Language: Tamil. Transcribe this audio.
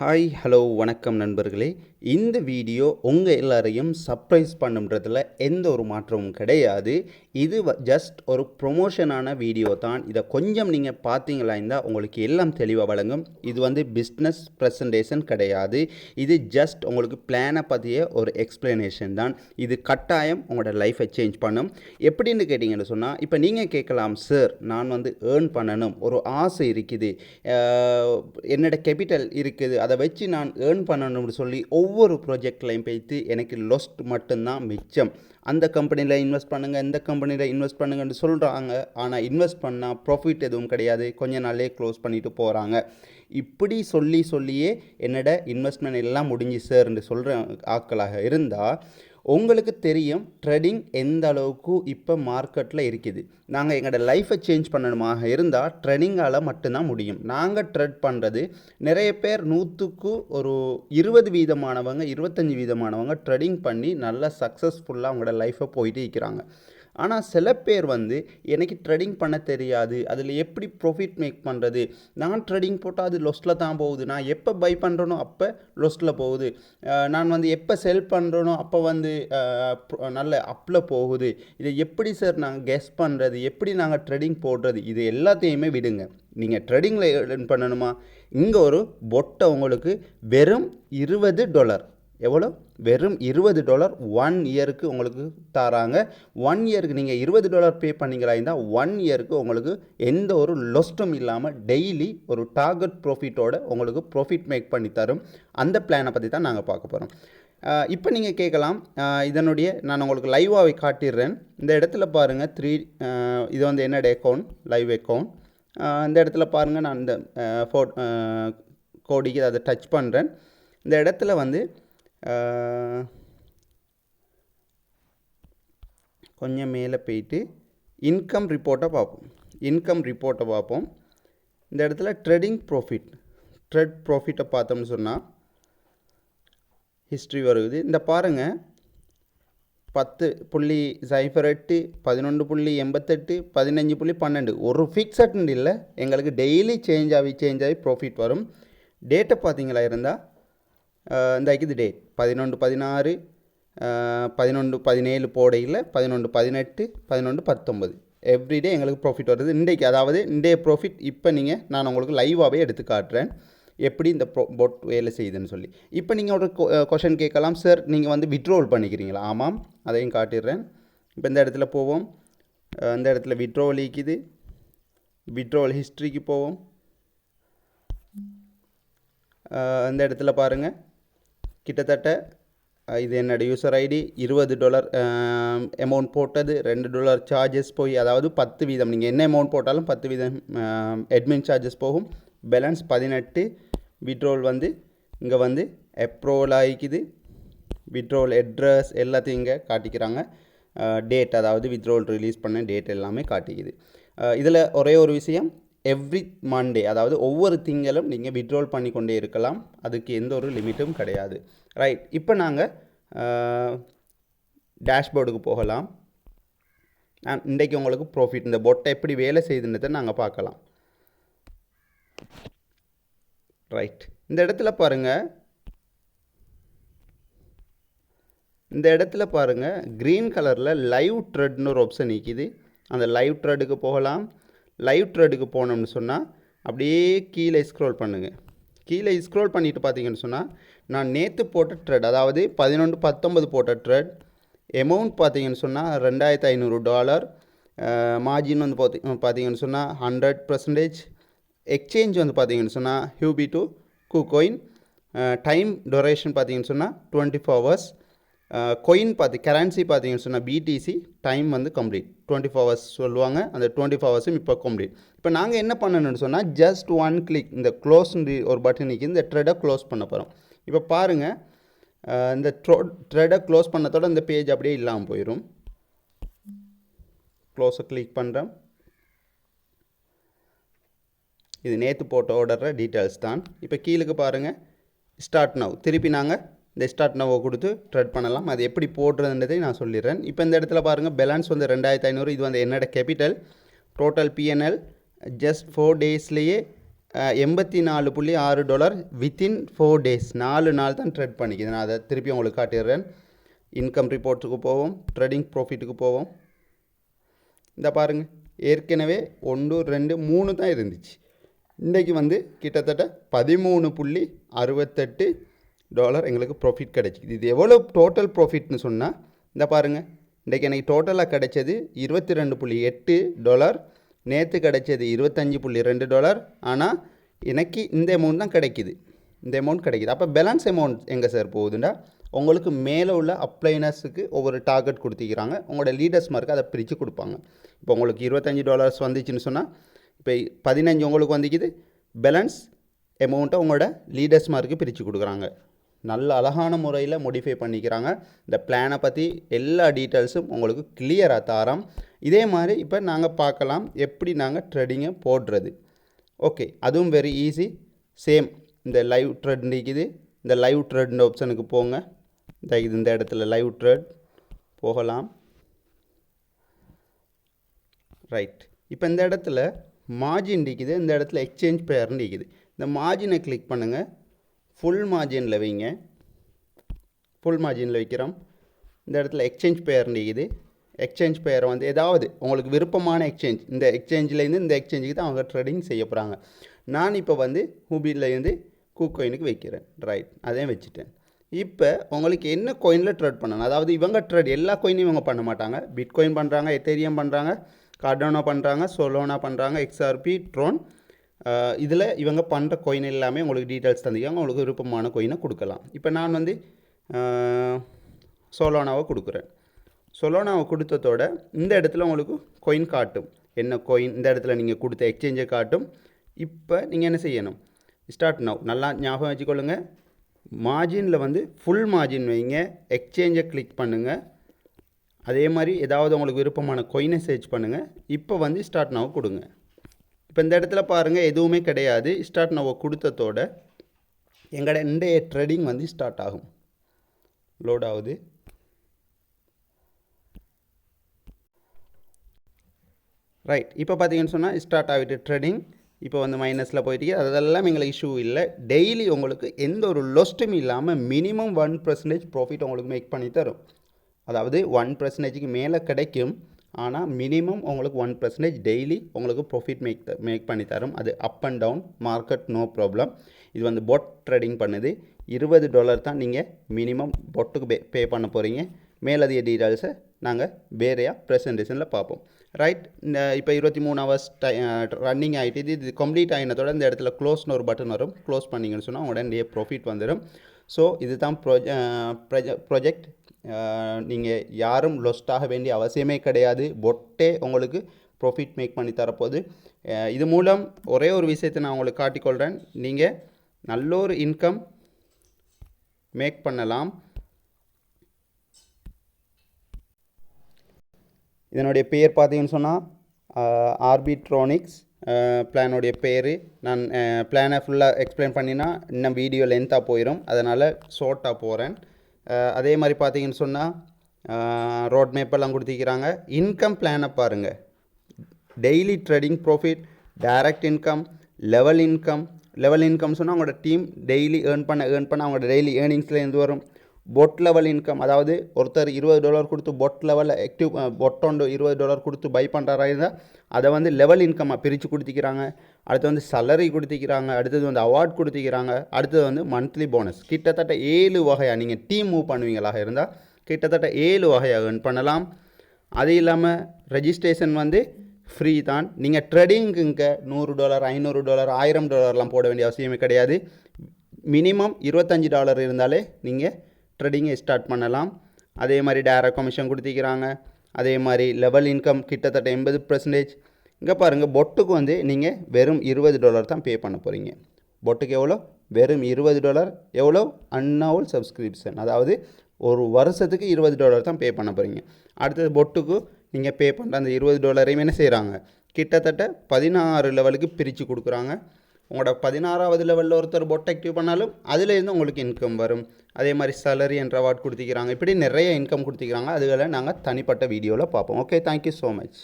ஹாய் ஹலோ வணக்கம் நண்பர்களே. இந்த வீடியோ உங்கள் எல்லாரையும் சர்ப்ரைஸ் பண்ணுன்றதுல எந்த ஒரு மாற்றமும் கிடையாது. இது ஜஸ்ட் ஒரு ப்ரொமோஷனான வீடியோ தான். இதை கொஞ்சம் நீங்கள் பார்த்தீங்களா இருந்தால் உங்களுக்கு எல்லாம் தெளிவாக வழங்கும். இது பிஸ்னஸ் ப்ரெசன்டேஷன் கிடையாது. இது ஜஸ்ட் உங்களுக்கு பிளானை பற்றிய ஒரு எக்ஸ்பிளனேஷன் தான். இது கட்டாயம் உங்களோட லைஃப்பை சேஞ்ச் பண்ணும். எப்படின்னு கேட்டிங்கன்னு சொன்னால், இப்போ நீங்கள் கேட்கலாம், சார் நான் ஏர்ன் பண்ணணும், ஒரு ஆசை இருக்குது, என்னோட கேபிட்டல் இருக்குது, அதை வச்சு நான் ஏர்ன் பண்ணணும்னு சொல்லி ஒவ்வொரு ப்ராஜெக்ட்லையும் போய்த்து எனக்கு லொஸ்ட் மட்டும்தான் மிச்சம். அந்த கம்பெனியில் இன்வெஸ்ட் பண்ணுங்கள், இந்த கம்பெனியில் இன்வெஸ்ட் பண்ணுங்கன்னு சொல்கிறாங்க. ஆனால் இன்வெஸ்ட் பண்ணால் ப்ராஃபிட் எதுவும் கிடையாது, கொஞ்ச நாளே க்ளோஸ் பண்ணிவிட்டு போகிறாங்க. இப்படி சொல்லியே என்னோட இன்வெஸ்ட்மெண்ட் எல்லாம் முடிஞ்சு சார்ன்னு சொல்கிற ஆட்களாக இருந்தால் உங்களுக்கு தெரியும் ட்ரேடிங் எந்த அளவுக்கு இப்போ மார்க்கெட்டில் இருக்குது. நாங்கள் எங்களோட லைஃப்பை சேஞ்ச் பண்ணணுமாக இருந்தால் ட்ரெடிங்கால் மட்டும்தான் முடியும். நாங்கள் ட்ரெட் பண்ணுறது நிறைய பேர் 100க்கு ஒரு 20% 25% ட்ரெடிங் பண்ணி நல்லா சக்ஸஸ்ஃபுல்லாக அவங்களோட லைஃப்பை போயிட்டு இருக்கிறாங்க. ஆனால் சில பேர் எனக்கு ட்ரேடிங் பண்ண தெரியாது, அதில் எப்படி ப்ராஃபிட் மேக் பண்ணுறது, நான் ட்ரேடிங் போட்டால் அது லொஸ்ட்டில் தான் போகுது, நான் எப்போ பை பண்ணுறனோ அப்போ லொஸ்ட்டில் போகுது, நான் எப்போ செல் பண்ணுறனோ அப்போ நல்ல அப்பில் போகுது, இதை எப்படி சார் நாங்கள் கெஸ் பண்ணுறது, எப்படி நாங்கள் ட்ரேடிங் போடுறது, இது எல்லாத்தையுமே விடுங்க. நீங்கள் ட்ரேடிங்கில் ஏர்ன் பண்ணணுமா, இங்கே ஒரு பொட்டை உங்களுக்கு வெறும் $20, எவ்வளோ, வெறும் $20 1 இயருக்கு உங்களுக்கு தராங்க. 1 இயருக்கு நீங்கள் $20 பே பண்ணிங்களா இருந்தால் 1 இயருக்கு உங்களுக்கு எந்த ஒரு லொஸ்ட்டும் இல்லாமல் டெய்லி ஒரு டார்கெட் ப்ராஃபிட்டோட உங்களுக்கு ப்ராஃபிட் மேக் பண்ணி தரும். அந்த பிளானை பற்றி தான் நாங்கள் பார்க்க போகிறோம். இப்போ நீங்கள் கேட்கலாம், நான் உங்களுக்கு லைவாகவே காட்டிடுறேன். இந்த இடத்துல பாருங்கள், இது என்னோட அக்கௌண்ட், லைவ் அக்கௌண்ட். இந்த இடத்துல பாருங்கள், நான் இந்த கோடிக்கு அதை டச் பண்ணுறேன். இந்த இடத்துல கொஞ்சம் மேலே போயிட்டு இன்கம் ரிப்போர்ட்டை பார்ப்போம். இந்த இடத்துல ட்ரெட் ப்ராஃபிட்டை பார்த்தோம்னு சொன்னால் ஹிஸ்ட்ரி வருது. இந்த பாருங்கள், 10.08, 11.88, 15.12 ஒரு ஃபிக்ஸட்னு இல்லை, எங்களுக்கு டெய்லி சேஞ்ச் ஆகி ப்ராஃபிட் வரும். டேட்டை பார்த்தீங்களா இருந்தால் இந்த இது டேட் 11/16, 11/17 போடையில் 11/18, 11/19 எவ்ரிடே எங்களுக்கு ப்ராஃபிட் வருது. இன்றைக்கு அதாவது இன்றைய ப்ராஃபிட் இப்போ நான் உங்களுக்கு லைவாகவே எடுத்து காட்டுறேன் எப்படி இந்த பொட் வேலை செய்யுதுன்னு சொல்லி. இப்போ நீங்கள் ஒரு கொஷன் கேட்கலாம், சார் நீங்கள் விட்ரோல் பண்ணிக்கிறீங்களா? ஆமாம், அதையும் காட்டிடுறேன். இப்போ இந்த இடத்துல போவோம். இந்த இடத்துல விட்ரோல் இருக்குது, விட்ரோல் ஹிஸ்ட்ரிக்கு போவோம். இந்த இடத்துல பாருங்கள், கிட்டத்தட்ட இது என்னோடய யூசர் ஐடி, $20 அமௌண்ட் போட்டது, $2 சார்ஜஸ் போய், அதாவது 10%, நீங்கள் என்ன அமௌண்ட் போட்டாலும் 10% அட்மின் சார்ஜஸ் போகும். பேலன்ஸ் 18. விட்ரோல் இங்கே அப்ரூவல் ஆகிக்குது. விட்ரோல் அட்ரஸ் எல்லாத்தையும் இங்கே காட்டிக்கிறாங்க. டேட், அதாவது விட்ரோல் ரிலீஸ் பண்ண டேட் எல்லாமே காட்டிக்குது. இதில் ஒரே ஒரு விஷயம், எவ்ரி மண்டே, அதாவது ஒவ்வொரு திங்களும் நீங்கள் விட்ரோல் பண்ணி கொண்டே இருக்கலாம், அதுக்கு எந்த ஒரு லிமிட்டும் கிடையாது. ரைட், இப்போ நாங்கள் டேஷ்போர்டுக்கு போகலாம். இன்றைக்கு உங்களுக்கு ப்ராஃபிட், இந்த பொட்டை எப்படி வேலை செய்யுதுன்றதை நாங்கள் பார்க்கலாம். ரைட், இந்த இடத்துல பாருங்கள், க்ரீன் கலரில் லைவ் ட்ரெட்னு ஒரு ஆப்ஷன் நிற்கிது. அந்த லைவ் ட்ரெட்டுக்கு போகலாம். லைவ் ட்ரெட்டுக்கு போனோம்னு சொன்னால் அப்படியே கீழே ஸ்க்ரோல் பண்ணுங்கள். கீழே ஸ்க்ரோல் பண்ணிவிட்டு பார்த்தீங்கன்னு சொன்னால், நான் நேற்று போட்ட ட்ரெட், அதாவது 11/19 போட்ட ட்ரெட், அமௌண்ட் பார்த்தீங்கன்னு சொன்னால் $2,500. மார்ஜின் பார்த்தீங்கன்னு சொன்னால் 100%. எக்ஸ்சேஞ்ச் பார்த்தீங்கன்னு சொன்னால் ஹியூபி டு KuCoin. டைம் டொரேஷன் பார்த்தீங்கன்னு சொன்னால் 24 hours. கொயின் கரன்சி பார்த்தீங்கன்னு சொன்னால் BTC. டைம் கம்ப்ளீட் 24 hours சொல்லுவாங்க. அந்த 24 ஹவர்ஸும் இப்போ கம்ப்ளீட். இப்போ நாங்கள் என்ன பண்ணணும்னு சொன்னால், ஜஸ்ட் 1 கிளிக், இந்த க்ளோஸ் ஒரு பட்டன் நிற்கி இந்த ட்ரெடை க்ளோஸ் பண்ண போகிறோம். இப்போ பாருங்கள், இந்த ட்ரெடை க்ளோஸ் பண்ணதோட இந்த பேஜ் அப்படியே இல்லாமல் போயிடும். க்ளோஸை கிளிக் பண்ணுறேன். இது நேற்று போட்ட ஆர்டர் டீட்டெயில்ஸ் தான். இப்போ கீழே பாருங்கள், ஸ்டார்ட் நவ். திருப்பி நாங்கள் இந்த ஸ்டார்ட் நோவை கொடுத்து ட்ரெட் பண்ணலாம். அது எப்படி போடுறதுன்றதை நான் சொல்லிடுறேன். இப்போ இந்த இடத்துல பாருங்கள், பேலன்ஸ் 2,500. இது என்னோட capital. Total PNL just 4 டேஸ்லேயே $84.6 within 4 days 4 நாள் தான் ட்ரேட் பண்ணிக்குது. நான் அதை திருப்பி உங்களுக்கு காட்டிடுறேன். இன்கம் ரிப்போர்ட்டுக்கு போவோம், ட்ரேடிங் ப்ராஃபிட்டுக்கு போவோம். இந்த பாருங்கள், ஏற்கனவே 1 2 3 தான் இருந்துச்சு. இன்றைக்கி வந்து கிட்டத்தட்ட $13.68 எங்களுக்கு ப்ராஃபிட் கிடைச்சிது. இது எவ்வளோ டோட்டல் ப்ராஃபிட்னு சொன்னால் இந்த பாருங்கள், இன்றைக்கி எனக்கு டோட்டலாக கிடைச்சது $22.8, நேற்று கிடைச்சது $25.2. ஆனால் எனக்கு இந்த அமௌண்ட் தான் கிடைக்கிது, இந்த அமௌண்ட் கிடைக்கிது. அப்போ பேலன்ஸ் அமௌண்ட் எங்கே சார் போகுதுன்னா, உங்களுக்கு மேலே உள்ள அப்ளைனர்ஸுக்கு ஒவ்வொரு டார்கெட் கொடுத்திக்கிறாங்க. உங்களோட லீடர்ஸ் மார்க்கு அதை பிரித்து கொடுப்பாங்க. இப்போ உங்களுக்கு $25 வந்துச்சுன்னு சொன்னால், இப்போ 15 உங்களுக்கு வந்துக்குது. பேலன்ஸ் அமௌண்ட்டை உங்களோட லீடர்ஸ் மார்க்கு பிரித்து கொடுக்குறாங்க. நல்ல அழகான முறையில் மோடிஃபை பண்ணிக்கிறாங்க. இந்த பிளானை பற்றி எல்லா டீட்டெயில்ஸும் உங்களுக்கு கிளியராக தாரோம். இதே மாதிரி இப்போ நாங்கள் பார்க்கலாம் எப்படி நாங்கள் ட்ரேடிங்கை போடுறது. ஓகே, அதுவும் வெரி ஈஸி. சேம் இந்த லைவ் ட்ரேட் இருக்குது. இந்த லைவ் ட்ரேட் ஆப்ஷனுக்கு போங்க. இந்த இடத்துல லைவ் ட்ரேட் போகலாம். ரைட், இப்போ இந்த இடத்துல மார்ஜின் இருக்குது, இந்த இடத்துல எக்ஸ்சேஞ்ச் பேர்னு இருக்குது. இந்த மார்ஜினை கிளிக் பண்ணுங்கள். ஃபுல் மார்ஜினில் வைங்க. ஃபுல் மார்ஜினில் வைக்கிறோம். இந்த இடத்துல எக்ஸ்சேஞ்ச் பேர்னு இருக்குது. எக்ஸ்சேஞ்ச் பேரை வந்து ஏதாவது உங்களுக்கு விருப்பமான எக்ஸ்சேஞ்ச், இந்த எக்ஸ்சேஞ்சிலேருந்து இந்த எக்ஸ்சேஞ்சுக்கு தான் அவங்க ட்ரேடிங் செய்ய போகிறாங்க. நான் இப்போ வந்து ஹூபிலேருந்து கூக்கோயினுக்கு வைக்கிறேன். ரைட், அதையும் வச்சுட்டேன். இப்போ உங்களுக்கு என்ன கோயினில் ட்ரேட் பண்ணணும், அதாவது இவங்க ட்ரேட் எல்லா கோயினையும் இவங்க பண்ண மாட்டாங்க. பிட்காயின் பண்ணுறாங்க, எத்தேரியம் பண்ணுறாங்க, கார்டானோ பண்ணுறாங்க, சோலோனா பண்ணுறாங்க, XRP, ட்ரோன். இதில் இவங்க பண்ணுற கோயின் எல்லாமே உங்களுக்கு டீட்டெயில்ஸ் தந்திக்காங்க. உங்களுக்கு விருப்பமான கோயினை கொடுக்கலாம். இப்போ நான் வந்து சோலோனாவை கொடுக்குறேன். சோலோனாவை கொடுத்ததோட இந்த இடத்துல உங்களுக்கு கோயின் காட்டும். என்ன கோயின், இந்த இடத்துல நீங்கள் கொடுத்த எக்ஸ்சேஞ்சை காட்டும். இப்போ நீங்கள் என்ன செய்யணும், ஸ்டார்ட் நவ். நல்லா ஞாபகம் வச்சுக்கொள்ளுங்கள். மார்ஜினில் வந்து ஃபுல் மார்ஜின் வைங்க. எக்ஸ்சேஞ்சை கிளிக் பண்ணுங்கள். அதே மாதிரி ஏதாவது உங்களுக்கு விருப்பமான கோயினை சர்ச் பண்ணுங்கள். இப்போ வந்து ஸ்டார்ட் நவ் கொடுங்க. இப்போ இந்த இடத்துல பாருங்கள், எதுவுமே கிடையாது. ஸ்டார்ட் நவ் கொடுத்ததோட எங்களோட இன்றைய ட்ரேடிங் வந்து ஸ்டார்ட் ஆகும். லோட் ஆகுது. ரைட், இப்போ பார்த்தீங்கன்னு சொன்னால் ஸ்டார்ட் ஆகிட்டு ட்ரேடிங். இப்போ வந்து மைனஸில் போயிட்டு அதெல்லாம் எங்களுக்கு இஷ்யூ இல்லை. டெய்லி உங்களுக்கு எந்த ஒரு லொஸ்ட்டும் இல்லாமல் மினிமம் 1% ப்ராஃபிட் உங்களுக்கு மேக் பண்ணி தரும். அதாவது 1%க்கு மேலே கிடைக்கும். ஆனால் மினிமம் உங்களுக்கு 1% டெய்லி உங்களுக்கு ப்ராஃபிட் மேக் பண்ணி தரும். அது up and down market, no problem. இது வந்து பொட் ட்ரேடிங் பண்ணுது. $20 தான் நீங்கள் மினிமம் பொட்டுக்கு பே பண்ண போகிறீங்க. மேலதிக டீட்டெயில்ஸை நாங்கள் வேறையாக ப்ரெசன்டேஷனில் பார்ப்போம். ரைட், இந்த இப்போ 23 ஹவர்ஸ் ரன்னிங் ஆகிட்டு இது கம்ப்ளீட் ஆகினதோட இந்த இடத்துல க்ளோஸ்னு ஒரு பட்டன் வரும். க்ளோஸ் பண்ணிங்கன்னு சொன்னால் உடனே ப்ராஃபிட் வந்துடும். ஸோ இது தான் ப்ராஜெக்ட். நீங்கள் யாரும் லொஸ்டாக வேண்டிய அவசியமே கிடையாது. பொட்டே உங்களுக்கு ப்ராஃபிட் மேக் பண்ணி தரப்போகுது. இது மூலம் ஒரே ஒரு விஷயத்தை நான் உங்களுக்கு காட்டிக்கொள்கிறேன். நீங்கள் நல்ல ஒரு இன்கம் மேக் பண்ணலாம். இதனுடைய பேர் பார்த்தீங்கன்னு சொன்னால் ஆர்பிட்ரானிக்ஸ் பிளானுடைய பேர். நான் பிளானை ஃபுல்லாக எக்ஸ்பிளைன் பண்ணினா இன்னும் வீடியோ லென்த்தாக போயிடும். அதனால் ஷார்ட்டாக போகிறேன். அதே மாதிரி பார்த்தீங்கன்னு சொன்னால் ரோட் மேப்பெல்லாம் கொடுத்திக்கிறாங்க. இன்கம் பிளானை பாருங்கள். Daily trading profit, direct income, level income. Level income சொன்னால் அவங்களோட டீம் டெய்லி ஏர்ன் பண்ண அவங்களோட டெய்லி ஏர்னிங்ஸ்லேருந்து வரும். பொட் லெவல் இன்கம், அதாவது ஒருத்தர் $20 கொடுத்து பொட் லெவலில் ஆக்டிவ் பொட்டோண்டு $20 கொடுத்து பை பண்ணுறாரா இருந்தால் அதை வந்து லெவல் இன்கம்மாக பிரித்து கொடுத்திக்கிறாங்க. அடுத்து வந்து சலரி கொடுத்திக்கிறாங்க. அடுத்தது வந்து அவார்ட் கொடுத்திக்கிறாங்க. அடுத்தது வந்து மந்த்லி போனஸ். கிட்டத்தட்ட 7 வகையாக நீங்கள் டீம் மூவ் பண்ணுவீங்களாக இருந்தால் கிட்டத்தட்ட 7 வகையாக ஏர்ன் பண்ணலாம். அது இல்லாமல் ரெஜிஸ்ட்ரேஷன் வந்து ஃப்ரீ தான். நீங்கள் ட்ரேடிங்குங்க $100, $500, $1000 போட வேண்டிய அவசியமே கிடையாது. மினிமம் $25 இருந்தாலே நீங்கள் ட்ரேடிங்கை ஸ்டார்ட் பண்ணலாம். அதே மாதிரி டைரக்ட் கமிஷன் கொடுத்திக்கிறாங்க. அதே மாதிரி லெவல் இன்கம் கிட்டத்தட்ட 80%. இங்கே பாருங்கள், பொட்டுக்கு வந்து நீங்கள் வெறும் $20 தான் பே பண்ண போகிறீங்க. பொட்டுக்கு எவ்வளோ? வெறும் $20. எவ்வளோ? அன்னவுல் சப்ஸ்கிரிப்ஷன், அதாவது ஒரு வருஷத்துக்கு $20 தான் பே பண்ண போகிறீங்க. அடுத்தது பொட்டுக்கு நீங்கள் பே பண்ணுற அந்த $20 என்ன செய்கிறாங்க, கிட்டத்தட்ட 16 லெவலுக்கு பிரித்து கொடுக்குறாங்க. உங்களோட 16வது லெவலில் ஒருத்தர் பொட் ஆக்டிவ் பண்ணாலும் அதிலேருந்து உங்களுக்கு இன்கம் வரும். அதே மாதிரி சேலரி அண்ட் அவார்ட் கொடுத்திக்கிறாங்க. இப்படி நிறைய இன்கம் கொடுத்திக்கிறாங்க. அதுகளை நாங்கள் தனிப்பட்ட வீடியோவில் பார்ப்போம். Okay, thank you so much.